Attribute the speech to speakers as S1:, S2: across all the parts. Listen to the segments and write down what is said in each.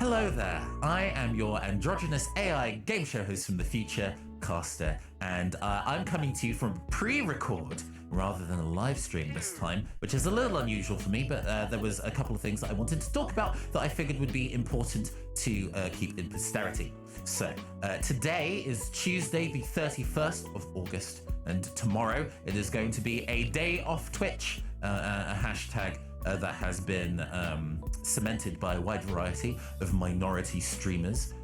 S1: Hello there, I am your androgynous AI game show host from the future, Caster, and I'm coming to you from pre-record rather than a live stream this time, which is a little unusual for me, but there was a couple of things that I wanted to talk about that I figured would be important to keep in posterity. So today is Tuesday the 31st of August, and tomorrow it is going to be a day off Twitch, a hashtag that has been cemented by a wide variety of minority streamers,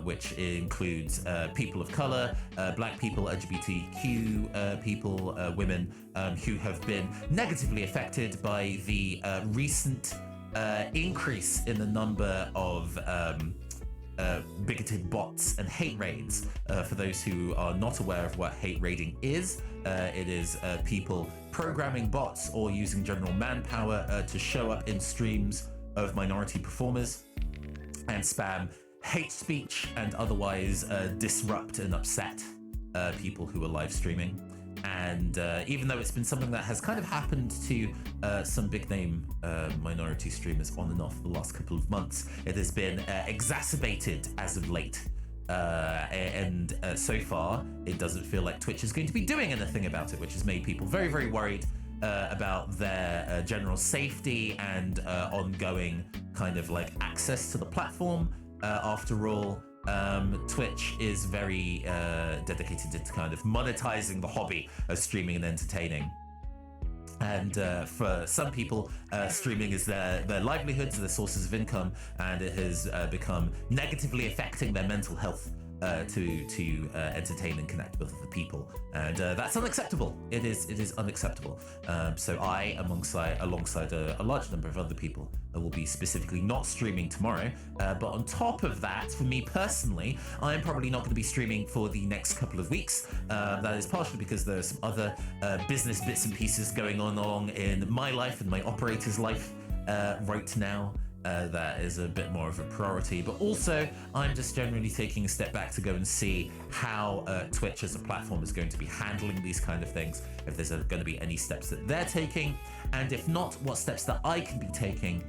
S1: which includes people of color, black people, LGBTQ people, women who have been negatively affected by the recent increase in the number of bigoted bots and hate raids. For those who are not aware of what hate raiding is, it is people programming bots or using general manpower to show up in streams of minority performers and spam hate speech and otherwise disrupt and upset people who are live streaming. And even though it's been something that has kind of happened to some big name minority streamers on and off the last couple of months, it has been exacerbated as of late. And so far, it doesn't feel like Twitch is going to be doing anything about it, which has made people very, very worried about their general safety and ongoing kind of like access to the platform. After all, Twitch is very dedicated to kind of monetizing the hobby of streaming and entertaining. And for some people, streaming is their livelihoods, their sources of income, and it has become negatively affecting their mental health to entertain and connect with other people, and that's unacceptable. It is unacceptable. So I, alongside a large number of other people, will be specifically not streaming tomorrow. But on top of that, for me personally, I am probably not going to be streaming for the next couple of weeks. That is partially because there are some other business bits and pieces going on along in my life and my operator's life right now. That is a bit more of a priority, but also I'm just generally taking a step back to go and see how Twitch as a platform is going to be handling these kind of things, if there's going to be any steps that they're taking, and if not, what steps that I can be taking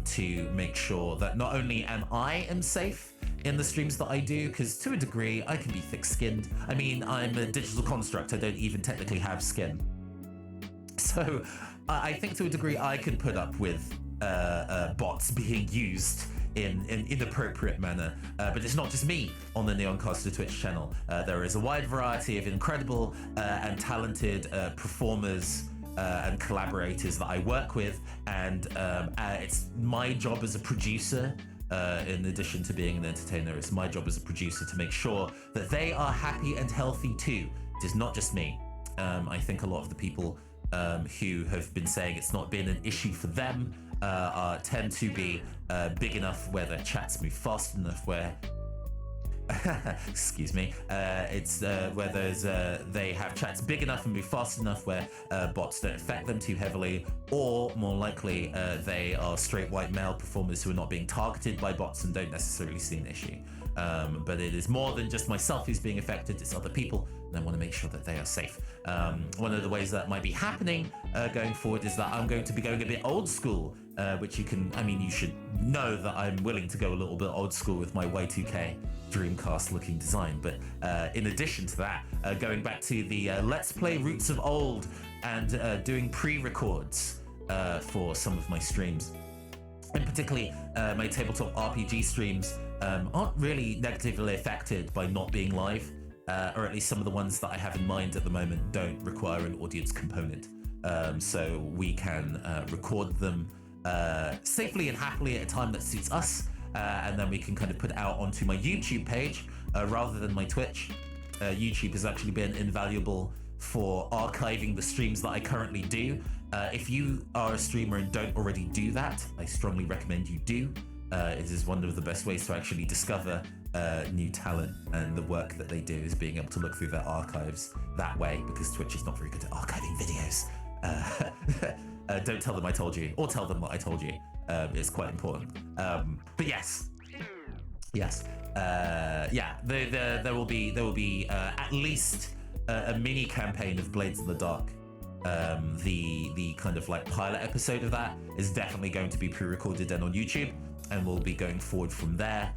S1: to make sure that not only I am safe in the streams that I do, because to a degree I can be thick-skinned. I mean, I'm a digital construct, I don't even technically have skin. So I think to a degree I can put up with bots being used in an inappropriate manner, but it's not just me on the Neoncaster Twitch channel. There is a wide variety of incredible and talented performers and collaborators that I work with, and it's my job as a producer, in addition to being an entertainer, it's my job as a producer to make sure that they are happy and healthy too. It is not just me. I think a lot of the people who have been saying it's not been an issue for them tend to be big enough where their chats move fast enough, where excuse me, it's where they have chats big enough and move fast enough where bots don't affect them too heavily, or more likely they are straight white male performers who are not being targeted by bots and don't necessarily see an issue. But it is more than just myself who's being affected, it's other people, and I want to make sure that they are safe. One of the ways that might be happening going forward is that I'm going to be going a bit old school, which you should know that I'm willing to go a little bit old school with my Y2K Dreamcast looking design. But in addition to that, going back to the Let's Play roots of old and doing pre-records for some of my streams. And particularly my tabletop RPG streams aren't really negatively affected by not being live, or at least some of the ones that I have in mind at the moment don't require an audience component. So we can record them safely and happily at a time that suits us, and then we can kind of put it out onto my YouTube page rather than my Twitch. YouTube has actually been invaluable for archiving the streams that I currently do. If you are a streamer and don't already do that, I strongly recommend you do. It is one of the best ways to actually discover new talent, and the work that they do is being able to look through their archives that way, because Twitch is not very good at archiving videos. Don't tell them I told you, or tell them that I told you. It's quite important. But yes, there will be at least a mini campaign of Blades in the Dark. The kind of like pilot episode of that is definitely going to be pre-recorded and on YouTube. and we'll be going forward from there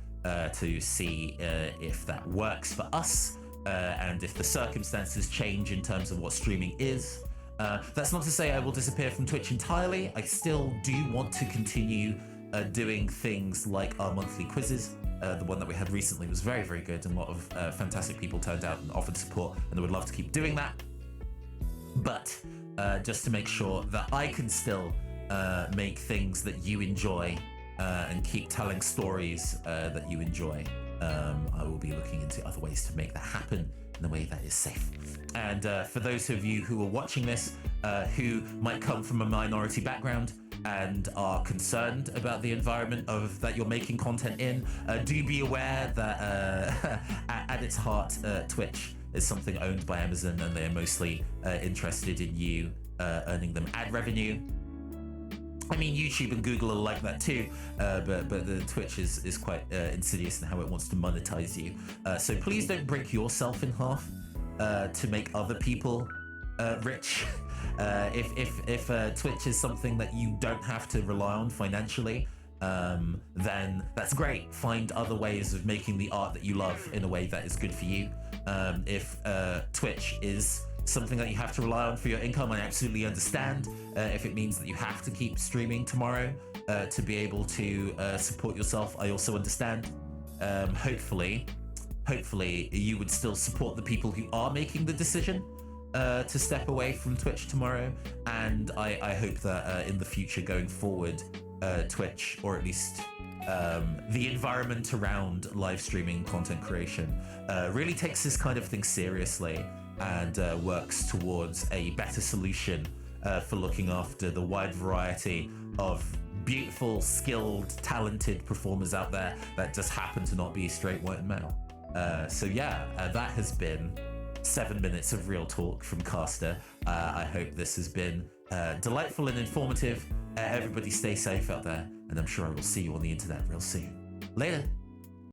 S1: to see if that works for us, and if the circumstances change in terms of what streaming is. That's not to say I will disappear from Twitch entirely. I still do want to continue doing things like our monthly quizzes. The one that we had recently was very, very good, and a lot of fantastic people turned out and offered support, and I would love to keep doing that. But just to make sure that I can still make things that you enjoy and keep telling stories that you enjoy, I will be looking into other ways to make that happen in a way that is safe. And for those of you who are watching this who might come from a minority background and are concerned about the environment of that you're making content in, do be aware that at its heart, Twitch is something owned by Amazon, and they're mostly interested in you earning them ad revenue. I mean, YouTube and Google are like that too, but the Twitch is quite insidious in how it wants to monetize you. So please don't break yourself in half to make other people rich. If Twitch is something that you don't have to rely on financially, then that's great. Find other ways of making the art that you love in a way that is good for you. If Twitch is something that you have to rely on for your income, I absolutely understand. If it means that you have to keep streaming tomorrow to be able to support yourself, I also understand. Hopefully you would still support the people who are making the decision to step away from Twitch tomorrow, and I hope that in the future going forward, Twitch, or at least the environment around live streaming content creation, really takes this kind of thing seriously and works towards a better solution for looking after the wide variety of beautiful, skilled, talented performers out there that just happen to not be straight white male. So yeah, that has been 7 minutes of real talk from Caster. I hope this has been delightful and informative. Everybody stay safe out there, and I'm sure I will see you on the internet real soon. Later.